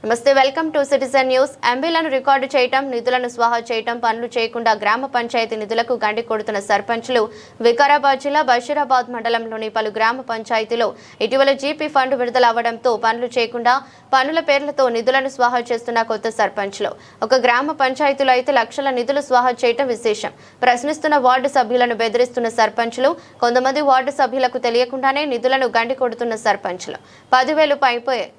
నమస్తే, welcome to citizen news. ఎంబీలను record చేయటం, నిధులను స్వాహా చేయటం, పనులు చేయకుండా గ్రామ పంచాయతీ నిధులకు గండి కొడుతున్న సర్పంచ్లు. వికారాబాద్ జిల్లా బషీరాబాద్ మండలంలోని పలు గ్రామ పంచాయతీలో ఇటీవల జీపీ ఫండ్ విడుదల అవ్వడంతో పనులు చేయకుండా పనుల పేర్లతో నిధులను స్వాహా చేస్తున్న కొత్త సర్పంచ్లు. ఒక గ్రామ పంచాయతీలో అయితే లక్షల నిధులు స్వాహా చేయటం విశేషం. ప్రశ్నిస్తున్న వార్డు సభ్యులను బెదిరిస్తున్న సర్పంచ్లు. కొంతమంది వార్డు సభ్యులకు తెలియకుండానే నిధులను గండి కొడుతున్న సర్పంచ్లు. 10,000 పైపోయే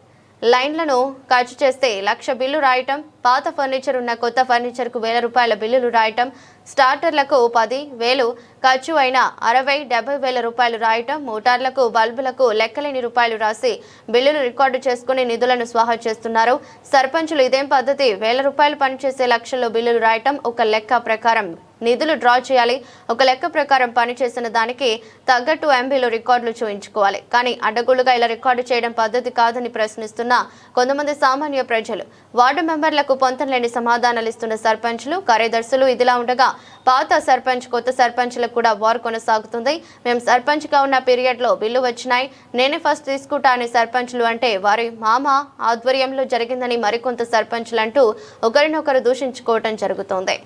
లైన్లను ఖర్చు చేస్తే 1,00,000 బిల్లు రాయటం, పాత ఫర్నిచర్ ఉన్న కొత్త ఫర్నిచర్కు 1,000 రూపాయల బిల్లులు రాయటం, స్టార్టర్లకు 10,000 ఖర్చు అయిన 60-70 వేల రూపాయలు రాయటం, మోటార్లకు బల్బులకు లెక్కలేని రూపాయలు రాసి బిల్లులు రికార్డు చేసుకుని నిధులను స్వాహా చేస్తున్నారు సర్పంచులు. ఇదేం పద్ధతి? 1,000 రూపాయలు పనిచేసే లక్షల్లో బిల్లులు రాయటం, ఒక లెక్క ప్రకారం నిధులు డ్రా చేయాలి. ఒక లెక్క ప్రకారం పనిచేసిన దానికి తగ్గట్టు ఎంబీలో రికార్డులు చూయించుకోవాలి. కానీ అడ్డగోలుగా ఇలా రికార్డు చేయడం పద్ధతి కాదని ప్రశ్నిస్తున్న కొంతమంది సామాన్య ప్రజలు. వార్డు మెంబర్లకు పొంతనలేని సమాధానాలు ఇస్తున్న సర్పంచ్లు, కార్యదర్శులు. ఇదిలా ఉండగా పాత సర్పంచ్, కొత్త సర్పంచ్లకు కూడా వార్ కొనసాగుతుంది. మేము సర్పంచ్గా ఉన్న పీరియడ్లో బిల్లు వచ్చినాయి, నేనే ఫస్ట్ తీసుకుంటా అని సర్పంచ్లు అంటే వారి మామ ఆధ్వర్యంలో జరిగిందని మరికొంత సర్పంచ్లు అంటూ ఒకరినొకరు దూషించుకోవటం జరుగుతోంది.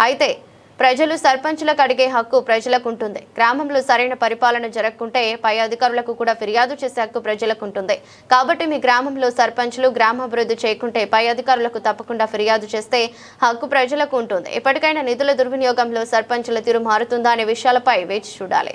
అయితే ప్రజలు సర్పంచులకు అడిగే హక్కు ప్రజలకు ఉంటుంది. గ్రామంలో సరైన పరిపాలన జరగకుంటే పై అధికారులకు కూడా ఫిర్యాదు చేసే హక్కు ప్రజలకు ఉంటుంది. కాబట్టి మీ గ్రామంలో సర్పంచులు గ్రామాభివృద్ధి చేయకుంటే పై అధికారులకు తప్పకుండా ఫిర్యాదు చేస్తే హక్కు ప్రజలకు ఉంటుంది. ఎప్పటికైనా నిధుల దుర్వినియోగంలో సర్పంచుల తీరు మారుతుందా అనే విషయాలపై వేచి చూడాలి.